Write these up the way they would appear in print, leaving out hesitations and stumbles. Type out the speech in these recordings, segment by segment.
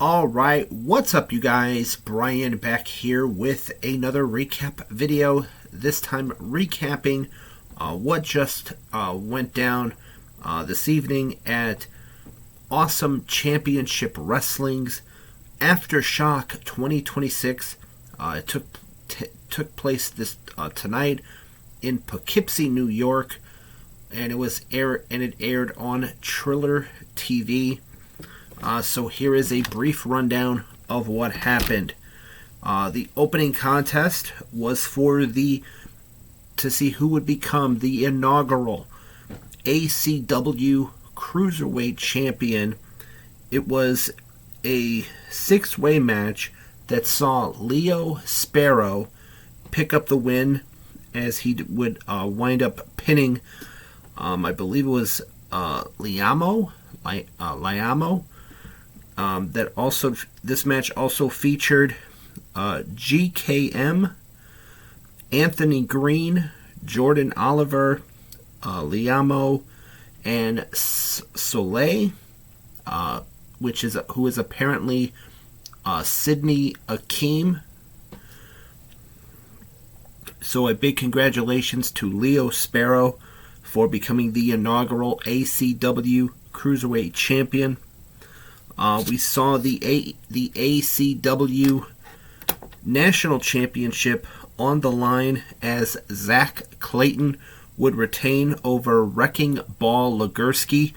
Alright, what's up you guys? Brian back here with another recap video. This time recapping what just went down this evening at Awesome Championship Wrestling's Aftershock 2026. It took place this tonight in Poughkeepsie, New York, and it aired on Triller TV. So here is a brief rundown of what happened. The opening contest was to see who would become the inaugural ACW Cruiserweight Champion. It was a six-way match that saw Leo Sparrow pick up the win, as he would wind up pinning, I believe it was Liamo. This match also featured GKM, Anthony Green, Jordan Oliver, Liamo, and Soleil, who is apparently Sydney Akeem. So a big congratulations to Leo Sparrow for becoming the inaugural ACW Cruiserweight Champion. We saw the ACW National Championship on the line as Zach Clayton would retain over Wrecking Ball Legursky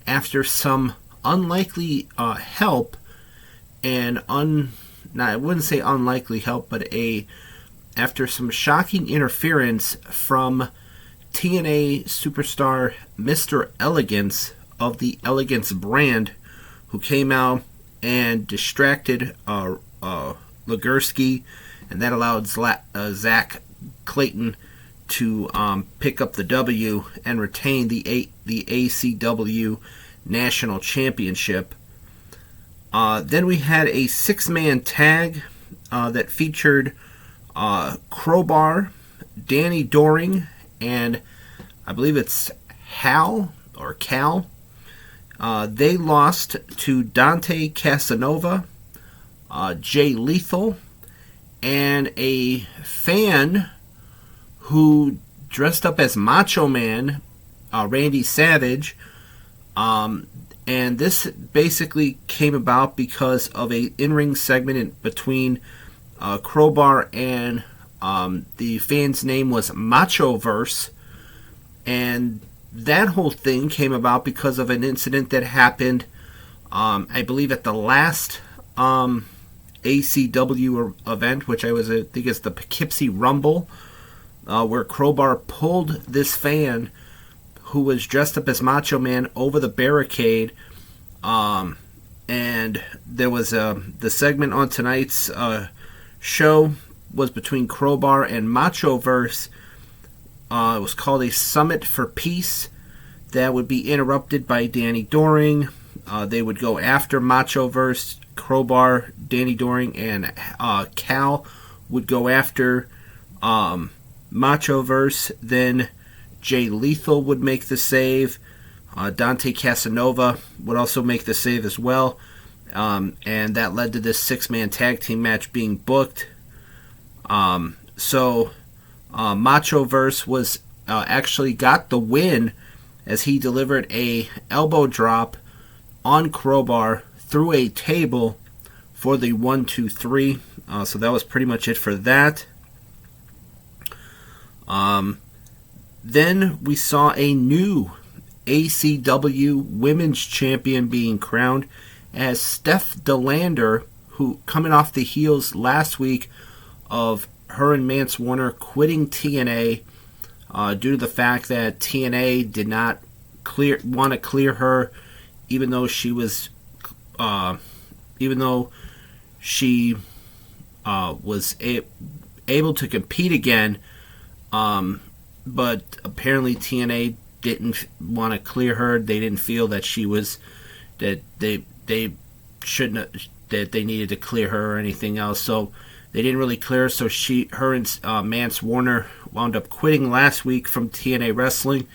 after some unlikely help, and I wouldn't say unlikely help, but after some shocking interference from TNA superstar Mr. Elegance of the Elegance brand, who came out and distracted Legursky, and that allowed Zach Clayton to pick up the W and retain the ACW National Championship. Then we had a six-man tag that featured Crowbar, Danny Doring, and I believe it's Hal or Cal. They lost to Dante Casanova, Jay Lethal, and a fan who dressed up as Macho Man, Randy Savage. And this basically came about because of a in-ring segment between Crowbar and the fan's name was Machoverse, and that whole thing came about because of an incident that happened, I believe, at the last ACW event, which I think is the Poughkeepsie Rumble, where Crowbar pulled this fan who was dressed up as Macho Man over the barricade, and there was the segment on tonight's show was between Crowbar and Machoverse. It was called a Summit for Peace. That would be interrupted by Danny Doring. They would go after Machoverse. Crowbar, Danny Doring, and Cal would go after Machoverse. Then Jay Lethal would make the save. Dante Casanova would also make the save as well. And that led to this six-man tag team match being booked. So Machoverse was actually got the win as he delivered a elbow drop on Crowbar through a table for the 1-2-3. So that was pretty much it for that. Then we saw a new ACW Women's Champion being crowned as Steph DeLander, who, coming off the heels last week of her and Mance Warner quitting TNA due to the fact that TNA did not want to clear her, even though she was able to compete again, but apparently TNA didn't want to clear her. They didn't feel that they shouldn't, that they needed to clear her or anything else. So they didn't really clear her. So her and Mance Warner wound up quitting last week from TNA Wrestling.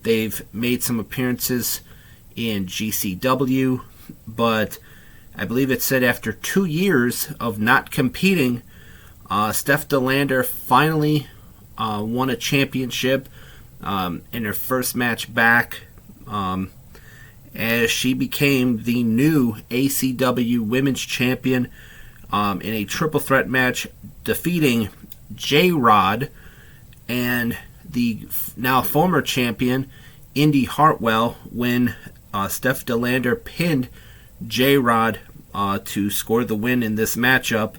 They've made some appearances in GCW, but I believe it said after 2 years of not competing, Steph DeLander finally won a championship in her first match back, as she became the new ACW Women's Champion in a triple threat match, defeating J-Rod and the now former champion Indy Hartwell when Steph DeLander pinned J-Rod to score the win in this matchup.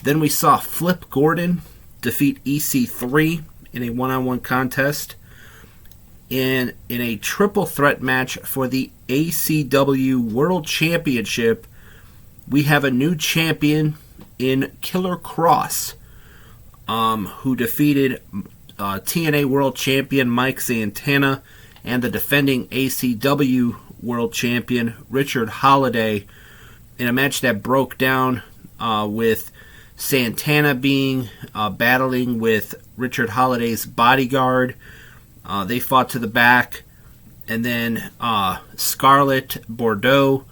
Then we saw Flip Gordon defeat EC3 in a one-on-one contest. In a triple threat match for the ACW World Championship, we have a new champion in Killer Cross, who defeated TNA World Champion Mike Santana and the defending ACW World Champion Richard Holliday in a match that broke down with Santana battling with Richard Holliday's bodyguard. They fought to the back, and then Scarlett Bordeaux,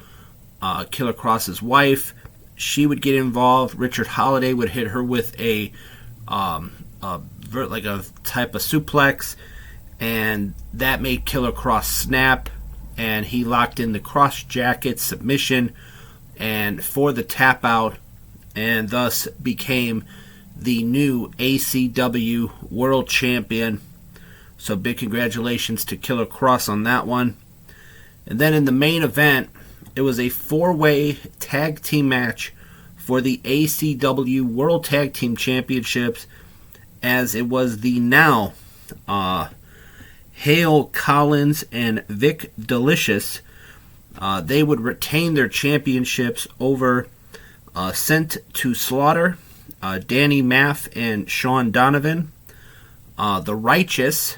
Killer Cross's wife, she would get involved. Richard Holliday would hit her with a type of suplex, and that made Killer Cross snap, and he locked in the cross jacket submission and for the tap out, and thus became the new ACW World Champion. So big congratulations to Killer Cross on that one. And then in the main event, it was a 4-way tag team match for the ACW World Tag Team Championships, as it was the now Hale Collins and Vic Delicious. They would retain their championships over Sent to Slaughter, Danny Maff and Sean Donovan, The Righteous,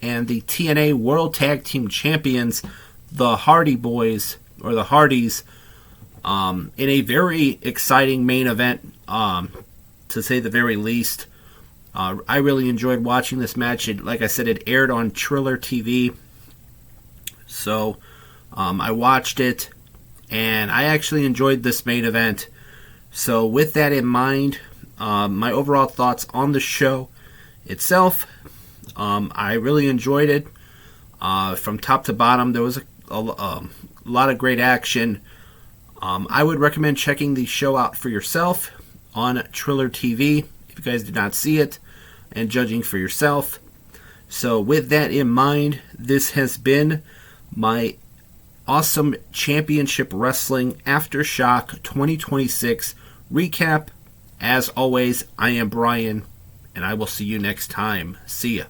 and the TNA World Tag Team Champions, the Hardy Boys, or the Hardys, in a very exciting main event, to say the very least. I really enjoyed watching this match. Like I said, it aired on Triller TV, so I watched it, and I actually enjoyed this main event. So with that in mind, my overall thoughts on the show itself, I really enjoyed it. From top to bottom, there was a lot of great action. I would recommend checking the show out for yourself on Triller TV if you guys did not see it, and judging for yourself. So with that in mind, this has been my Awesome Championship Wrestling Aftershock 2026 recap. As always, I am Brian, and I will see you next time. See ya.